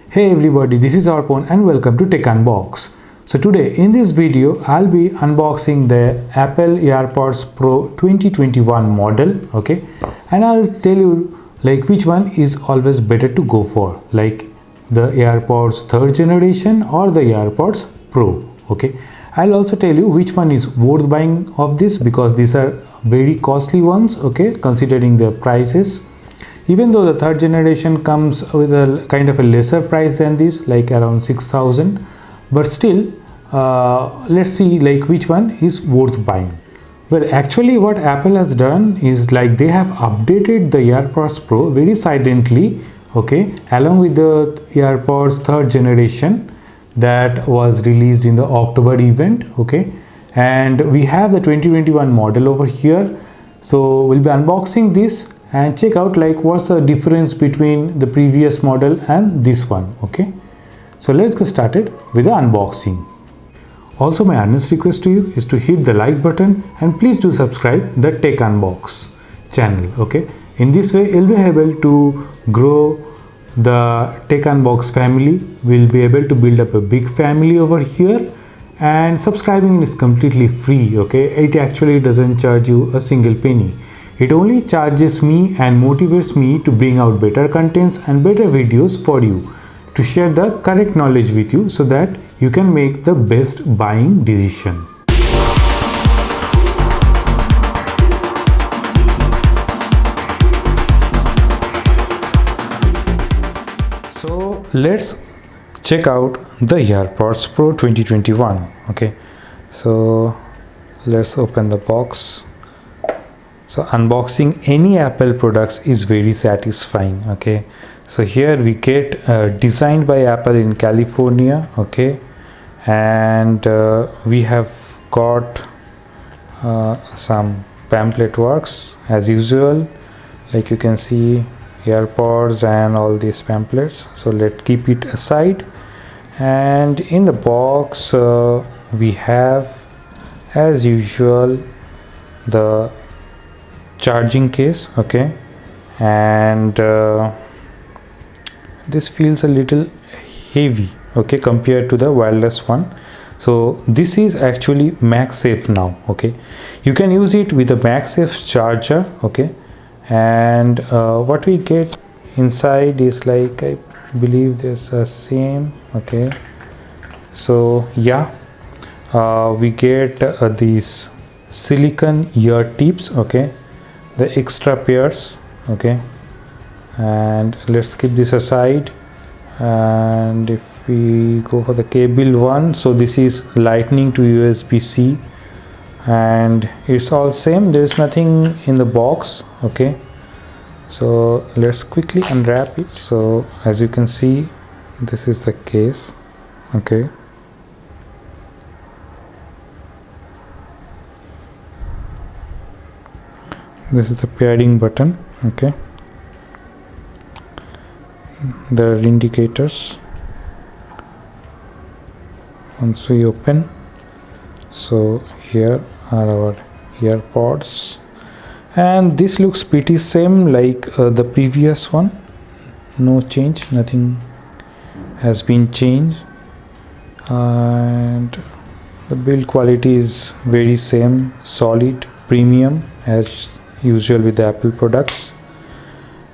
Hey everybody, this is Arpon and welcome to Tech Unbox. So today in this video I'll be unboxing the Apple AirPods Pro 2021 model, okay, and I'll tell you like which one is always better to go for, like the AirPods 3rd generation or the AirPods Pro, okay. I'll also tell you which one is worth buying of this because these are very costly ones, okay, considering their prices. Even though the 3rd generation comes with a kind of a lesser price than this, like around 6,000, but still let's see like which one is worth buying. Well, actually what Apple has done is like they have updated the AirPods Pro very silently, okay, along with the AirPods 3rd generation that was released in the October event, okay, and we have the 2021 model over here. So we'll be unboxing this and check out like what's the difference between the previous model and this one, okay. So let's get started with the unboxing. Also, my earnest request to you is to hit the like button and please do subscribe the Tech Unbox channel, okay. In this way you'll be able to grow the Tech Unbox family. We'll be able to build up a big family over here, and subscribing is completely free, okay. It actually doesn't charge you a single penny. It only charges me and motivates me to bring out better contents and better videos for you, to share the correct knowledge with you so that you can make the best buying decision. So let's check out the AirPods Pro 2021, okay. So let's open the box. So unboxing any Apple products is very satisfying, okay. So here we get designed by Apple in California, okay, and we have got some pamphlet works as usual, like you can see AirPods and all these pamphlets. So let's keep it aside, and in the box we have as usual the charging case, okay, and this feels a little heavy, okay, compared to the wireless one. So this is actually MagSafe now, okay. You can use it with a MagSafe charger, okay, and what we get inside is like, I believe there's a same, okay. So yeah, we get these silicone ear tips, okay, the extra pairs, okay, and let's keep this aside. And if we go for the cable one, so this is lightning to USB-C, and it's all same, there is nothing in the box, okay. So let's quickly unwrap it. So as you can see, this is the case, okay. This is the pairing button, okay. There are indicators once we open. So here are our AirPods, and this looks pretty same like the previous one. No change, nothing has been changed, and the build quality is very same, solid, premium as usual with the Apple products.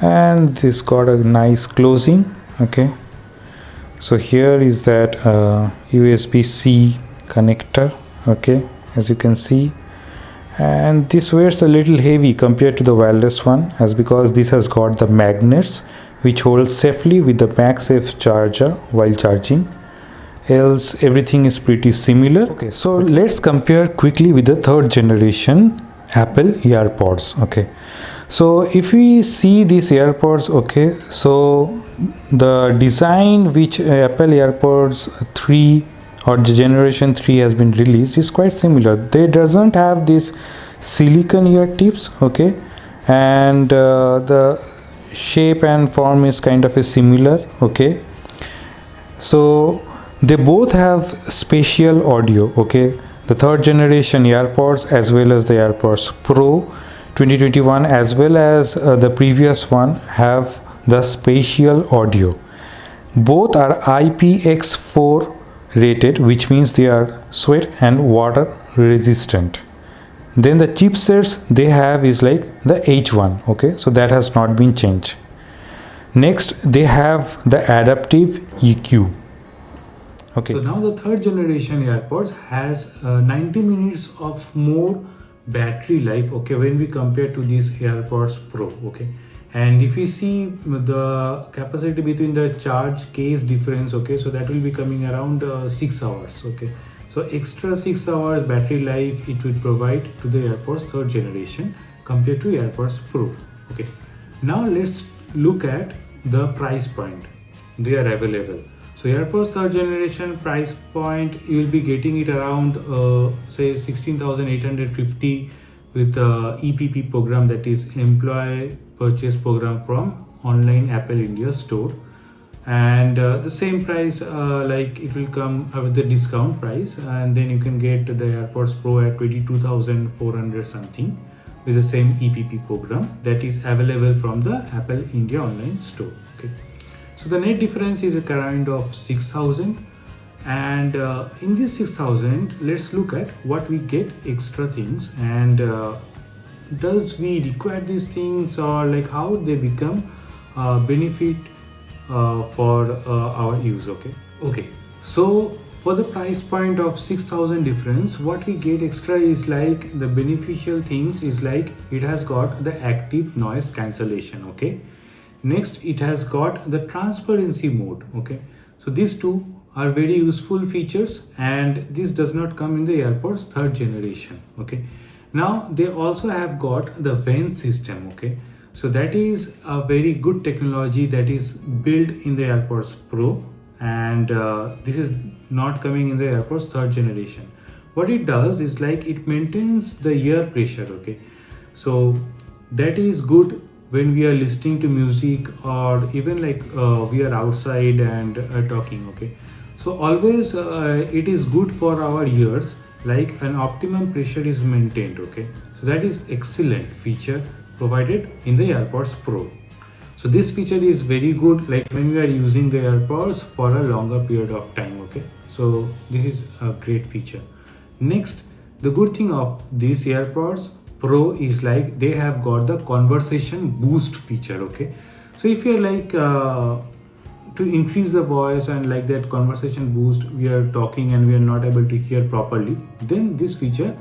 And this got a nice closing, okay. So here is that USB-C connector, okay, as you can see, and this weighs a little heavy compared to the wireless one, as because this has got the magnets which hold safely with the MagSafe charger while charging. Else everything is pretty similar, okay. So let's compare quickly with the 3rd generation Apple AirPods, okay. So if we see these AirPods, okay, so the design which Apple AirPods 3 or the generation 3 has been released is quite similar. They doesn't have this silicone ear tips, okay, and the shape and form is kind of a similar, okay. So they both have spatial audio, okay. The 3rd generation AirPods as well as the AirPods Pro 2021 as well as the previous one have the spatial audio. Both are IPX4 rated, which means they are sweat and water resistant. Then the chipsets they have is like the H1, okay, so that has not been changed. Next they have the adaptive EQ. Okay, so now the third generation AirPods has 90 minutes of more battery life, okay, when we compare to these AirPods Pro, okay. And if you see the capacity between the charge case difference, okay, so that will be coming around 6 hours, okay. So extra 6 hours battery life it will provide to the AirPods third generation compared to AirPods Pro, okay. Now let's look at the price point they are available. So AirPods third generation price point, you will be getting it around say 16,850 with the EPP program, that is Employee Purchase Program from online Apple India store. And the same price like it will come with the discount price, and then you can get the AirPods Pro at 22,400 something with the same EPP program that is available from the Apple India online store, okay. So the net difference is a kind of 6,000, and in this 6,000 let's look at what we get extra things, and does we require these things, or like how they become benefit for our use, okay. So for the price point of 6,000 difference, what we get extra is like the beneficial things is like it has got the active noise cancellation, okay. Next it has got the transparency mode, okay. So these two are very useful features, and this does not come in the AirPods third generation, okay. Now they also have got the vent system, okay. So that is a very good technology that is built in the AirPods Pro, and this is not coming in the AirPods third generation. What it does is like it maintains the ear pressure, okay. So that is good when we are listening to music, or even like we are outside and talking, okay. So always it is good for our ears, like an optimum pressure is maintained, okay. So that is excellent feature provided in the AirPods Pro. So this feature is very good like when we are using the AirPods for a longer period of time, okay. So this is a great feature. Next, the good thing of these AirPods Pro is like they have got the conversation boost feature, okay. So if you're like to increase the voice and like that conversation boost, we are talking and we are not able to hear properly, then this feature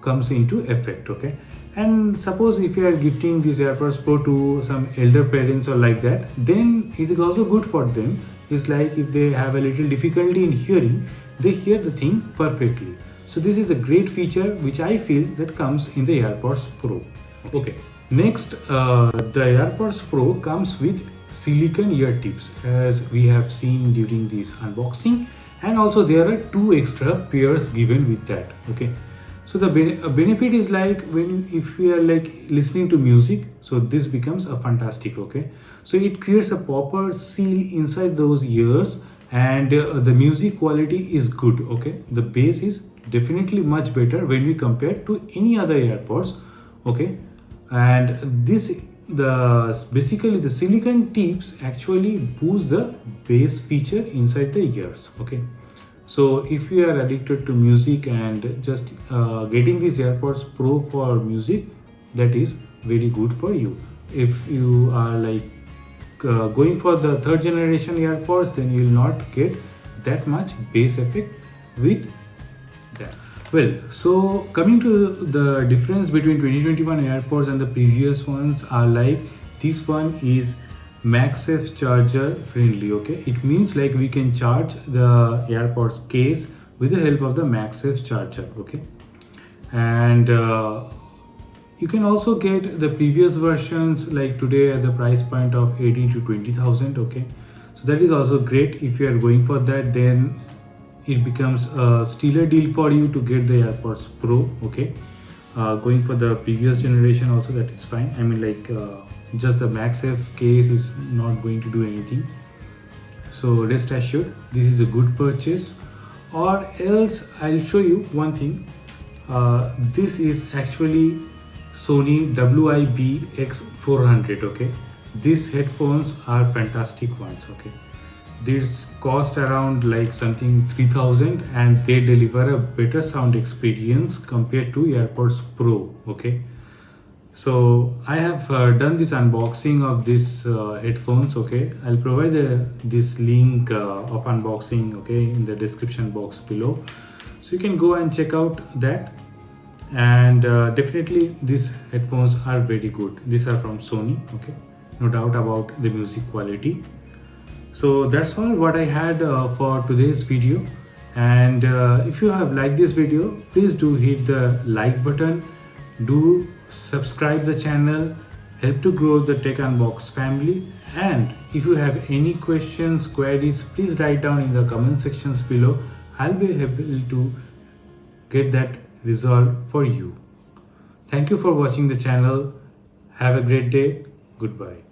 comes into effect, okay. And suppose if you are gifting this AirPods Pro to some elder parents or like that, then it is also good for them. It's like if they have a little difficulty in hearing, they hear the thing perfectly. So this is a great feature which I feel that comes in the AirPods Pro, okay. Next, the AirPods Pro comes with silicone ear tips, as we have seen during this unboxing, and also there are 2 extra pairs given with that, okay. So the benefit is like if we are like listening to music, so this becomes a fantastic, okay. So it creates a proper seal inside those ears, and the music quality is good, okay. The bass is definitely much better when we compare to any other AirPods, okay. And this basically the silicone tips actually boost the bass feature inside the ears, okay. So if you are addicted to music and just getting these AirPods Pro for music, that is very good for you. If you are like going for the third generation AirPods, then you will not get that much bass effect with that. Well, so coming to the difference between 2021 AirPods and the previous ones are like this one is MagSafe charger friendly, okay. It means like we can charge the AirPods case with the help of the MagSafe charger, okay. And you can also get the previous versions like today at the price point of 80 to 20,000, okay. So that is also great. If you are going for that, then it becomes a stealer deal for you to get the AirPods Pro, okay. Going for the previous generation also, that is fine. I mean like just the MagSafe case is not going to do anything, so rest assured this is a good purchase. Or else I'll show you one thing. This is actually Sony WI-BX400, okay. These headphones are fantastic ones, okay. this cost around like something 3000, and they deliver a better sound experience compared to AirPods Pro. Okay, so I have done this unboxing of this headphones. Okay, I'll provide this link of unboxing, okay, in the description box below, so you can go and check out that. And definitely these headphones are very good. These are from Sony. Okay, no doubt about the music quality. So that's all what I had for today's video. And if you have liked this video, please do hit the like button, do subscribe the channel, help to grow the Tech Unbox family. And if you have any questions, queries, please write down in the comment sections below. I'll be able to get that resolved for you. Thank you for watching the channel. Have a great day. Goodbye.